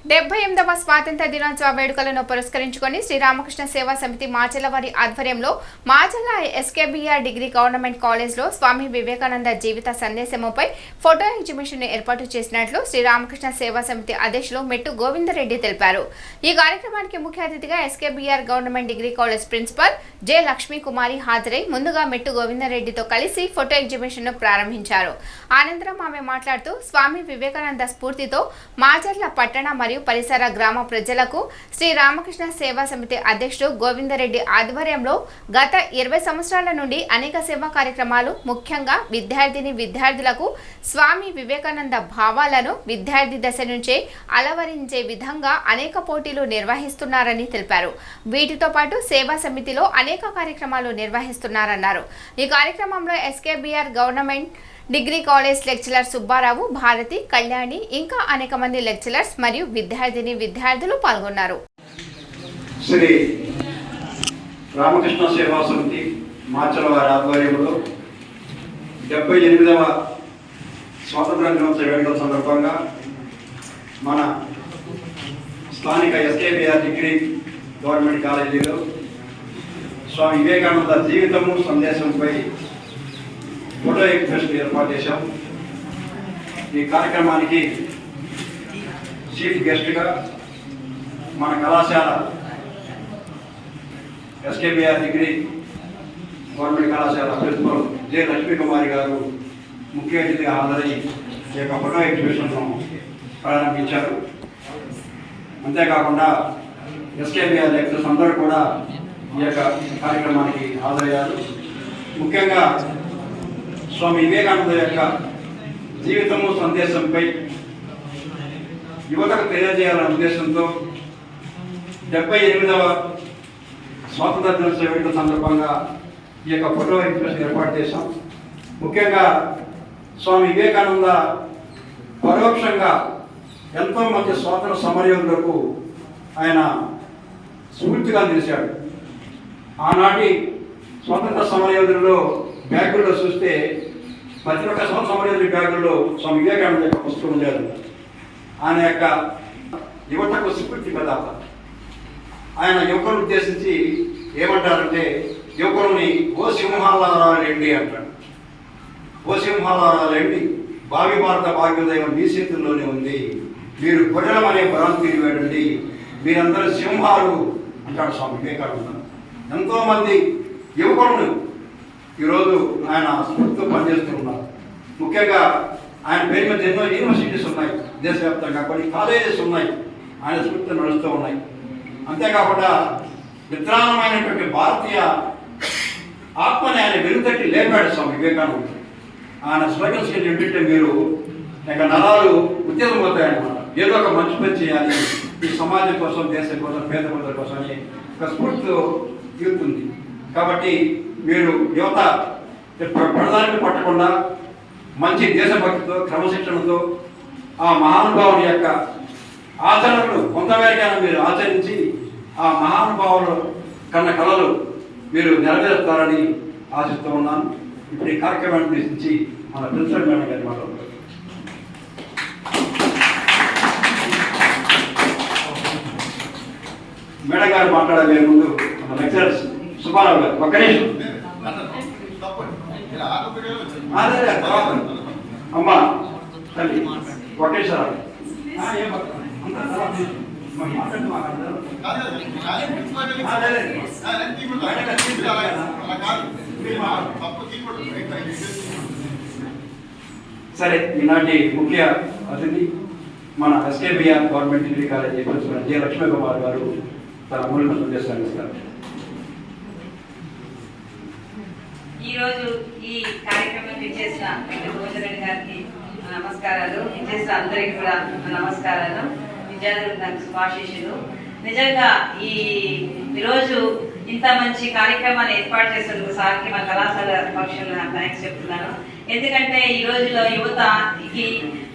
78వ స్వాతంత్ర దినోత్సవ వేడుకలను పురస్కరించుకొని శ్రీరామకృష్ణ సేవా సమితి మాచలవారి ఆధ్వర్యంలో మాచల ఎస్కేబీఆర్ డిగ్రీ గవర్నమెంట్ కాలేజ్లో స్వామి వివేకానంద జీవిత సందేశముపై ఫోటో ఎగ్జిబిషన్ ఏర్పాటు చేసినట్లు శ్రీరామకృష్ణ సేవా సమితి అధ్యక్షులు మెట్టు గోవిందరెడ్డి తెలిపారు. ఈ కార్యక్రమానికి ముఖ్య అతిథిగా SKBR government degree college principal J Lakshmi Kumari హాజరై ముందుగా మెట్టు గోవిందరెడ్డితో కలిసి ఫోటో ఎగ్జిబిషన్ ను ప్రారంభించారు. అనంతరం ఆమె మాట్లాడుతూ స్వామి వివేకానంద స్ఫూర్తితో మాచర్ల పట్టణ మరియు పరిసర గ్రామ ప్రజలకు శ్రీ రామకృష్ణ సేవా సమితి అధ్యక్షుడు గోవిందరెడ్డి ఆధ్వర్యంలో గత 20 సంవత్సరాల నుండి అనేక సేవా కార్యక్రమాలు ముఖ్యంగా విద్యార్థులకు స్వామి వివేకానంద భావాలను విద్యార్థి దశ నుంచే అలవరించే విధంగా అనేక పోటీలు నిర్వహిస్తున్నారని తెలిపారు. వీటితో పాటు సేవా సమితిలో అనేక కార్యక్రమాలు నిర్వహిస్తున్నారన్నారు. ఈ కార్యక్రమంలో SKBR government degree college lecturer Subbarao, Bharati, Kalyani ఇంకా అనేక మంది లెక్చరర్స్ మరియు విద్యార్థులు పాల్గొన్నారు. శ్రీ రామకృష్ణ సేవా సమితి మాచల వారి ఆధ్వర్యంలో 78వ స్వాతంత్ర దినోత్సవ వేడుకల సందర్భంగా మన స్థానిక ఎస్కేబీఆర్ డిగ్రీ గవర్నమెంట్ కాలేజీలో స్వామి వివేకానంద జీవితము సందేశంపై ఫోటో ఎగ్జిబిషన్ ఏర్పాటు చేశాం. ఈ కార్యక్రమానికి చీఫ్ గెస్ట్గా మన కళాశాల ఎస్కేబీఆర్ డిగ్రీ గవర్నమెంట్ కళాశాల ప్రిన్సిపల్ జె లక్ష్మీ కుమారి గారు ముఖ్య అతిథిగా హాజరై ఈ యొక్క ఫోటో ఎగ్జిబిషన్ను ప్రారంభించారు. అంతేకాకుండా ఎస్కేబీఆర్ లెక్చరర్స్ అందరూ కూడా ఈ యొక్క కార్యక్రమానికి హాజరయ్యారు. ముఖ్యంగా స్వామి వివేకానంద యొక్క జీవితము సందేశంపై యువతకు తెలియజేయాలనే ఉద్దేశంతో 78వ స్వాతంత్ర దినోత్సవ వేడుకల సందర్భంగా ఈ యొక్క ఫోటో ఎగ్జిబిషన్ ఏర్పాటు చేశాం. ముఖ్యంగా స్వామి వివేకానంద పరోక్షంగా ఎంతోమంది స్వాతంత్ర సమరయోధులకు ఆయన స్ఫూర్తిగా నిలిచాడు. ఆనాటి స్వాతంత్ర సమరయోధులలో బ్యాగుల్లో చూస్తే ప్రతి ఒక్క సమరయోధుడి బ్యాగుల్లో స్వామి వివేకానంద యొక్క పుస్తకం ఉండేది. ఆయన యొక్క యువతకు స్ఫూర్తి ప్రదాత. ఆయన యువకులను ఉద్దేశించి ఏమంటారంటే, యువకులని ఓ సింహాలారా రండి అంటాడు. ఓ విహారాల రండి, భావి భారత భాగ్యోదయం మీ చేతుల్లోనే ఉంది. మీరు గొర్రెలమనే భ్రాంతిని వేడండి, మీరందరూ సింహాలు అంటాడు స్వామి వివేకానంద. ఎంతోమంది యువకులను ఈరోజు ఆయన స్ఫూర్తితో పనిచేస్తూ ఉన్నారు. ముఖ్యంగా ఆయన పేరు మీద ఎన్నో యూనివర్సిటీస్ ఉన్నాయి, దేశవ్యాప్తంగా కొన్ని కాలేజెస్ ఉన్నాయి, ఆయన స్ఫూర్తితో నడుస్తూ ఉన్నాయి. అంతేకాకుండా విద్రానమైనటువంటి భారతీయ ఆత్మని ఆయన వెలుతట్టి లేపాడు స్వామి వివేకానంద. ఆయన స్లోగన్స్ ఏంటంటే, మీరు ఇక నరాలు ఉద్యోగం అవుతాయన్నమాట. ఏదో ఒక మంచి పని చేయాలి ఈ సమాజం కోసం, దేశం కోసం, పేద ప్రజల కోసం అని ఒక స్ఫూర్తితో తీరుతుంది. కాబట్టి మీరు యువత ప్రధానికి పట్టకుండా మంచి దేశభక్తితో, క్రమశిక్షణతో ఆ మహానుభావుని యొక్క ఆచరణలు కొంతమేరకైనా మీరు ఆచరించి ఆ మహానుభావులు కన్న కళలు మీరు నెరవేరుస్తారని ఆశిస్తూ ఉన్నాను. ఇప్పుడు ఈ కార్యక్రమాన్ని ఉద్దేశించి మన ప్రిన్సిపల్ మేడం గారి మాట్లాడుతారు. మేడం గారు మాట్లాడే ముందు మన లెక్చరర్స్ సుబ్బారావు గారు ఒక్క నిమిషం. అమ్మా తల్లి ఒకేసారి సరే. ఈనాటి ముఖ్య అతిథి మన SKBR government degree college principal J Lakshmi Kumar గారు తన మూలక సందేశాన్ని ఇస్తారు. ఈరోజు ఈ కార్యక్రమం ఇచ్చేసిన గోవిందరెడ్డి గారికి నమస్కారాలు, ఇచ్చేసిన అందరికీ కూడా నమస్కారాలు, విద్యార్థులకు నాకు శుభాశీస్సులు. నిజంగా ఈరోజు ఇంత మంచి కార్యక్రమాన్ని ఏర్పాటు చేసినందుకు సార్కి మా కళాశాల పక్షంలో నాకు థ్యాంక్స్ చెప్తున్నాను. ఎందుకంటే ఈ రోజులో యువతకి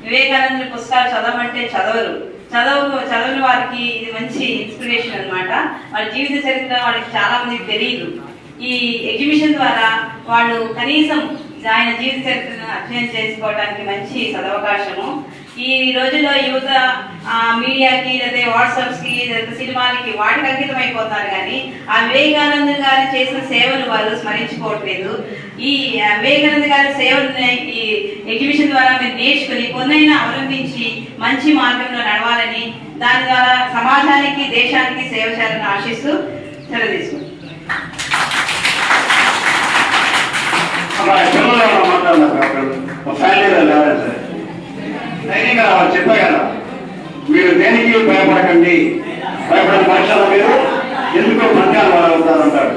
వివేకానంద పుస్తకాలు చదవమంటే చదవని వారికి ఇది మంచి ఇన్స్పిరేషన్ అన్నమాట. వాళ్ళ జీవిత చరిత్ర వాళ్ళకి చాలా మందికి తెలియదు. ఈ ఎగ్జిబిషన్ ద్వారా వాళ్ళు కనీసం ఆయన జీవిత చరిత్రను అధ్యయనం చేసుకోవడానికి మంచి సదవకాశము. ఈ రోజుల్లో యువత మీడియాకి వాట్సాప్స్ కి సినిమాలకి వాటికి అంకితం అయిపోతున్నారు. కానీ ఆ వివేకానంద గారు చేసిన సేవలు వాళ్ళు స్మరించుకోవట్లేదు. ఈ వివేకానంద గారి సేవలని ఈ ఎగ్జిబిషన్ ద్వారా మీరు నేర్చుకుని కొన్నైనా అవలంబించి మంచి మార్గంలో నడవాలని, దాని ద్వారా సమాజానికి దేశానికి సేవ చేయాలని ఆశిస్తూ సెలవు తీసుకుంటాం. చెప్పా కదా, మీరు దేనికి భయపడకండి, భయపడిన పక్షాల మీరు ఎందుకో పంచాలు వాళ్ళు అవుతారంటాడు.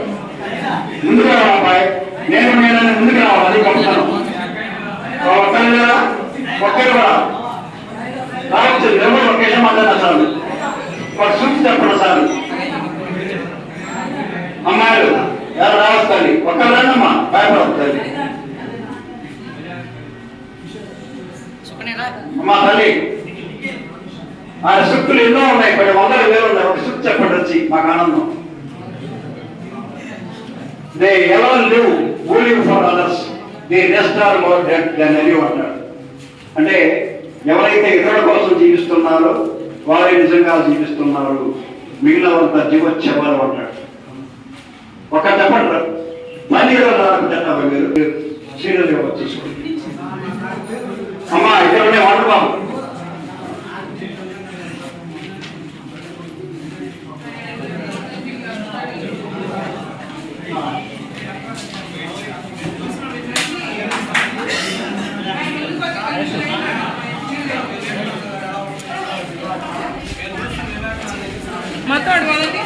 ముందుకు రావాలి అబ్బాయి, నేను ముందుకు రావాలి, అది పంపుతాను. ఒక్కరు కదా, ఒక్కరు కూడా రావచ్చు. ఎవరు ఒకేషన్ మాట్లాడినా చాలు, ఒక సూచి చెప్పడం చాలు. అమ్మాయిలు ఎవరు రావస్తుంది, ఒక్కరు రండమ్మా, భయపడుతుంది. అమ్మా తల్లి, ఆయన సూక్తులు ఎన్నో ఉన్నాయి, 10,000 ఉన్నాయి. ఒక సూక్తి చెప్పండి వచ్చి, మాకు ఆనందం. They ever live who live for others, they rest are more dead than anyone అంటాడు. అంటే ఎవరైతే ఇతరుల కోసం జీవిస్తున్నారో వారే నిజంగా జీవిస్తున్నారు, మిగిలిన వాళ్ళంతా జీవోత్సవాలు అంటాడు. ఒక చెప్పండి, మళ్ళీ చెప్పండి, మీరు సీరియల్ ఇవ్వచ్చు. అమ్మా ఇక్కడ వండుకోం. మాట్లాడుకోవాలండి.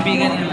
Bigan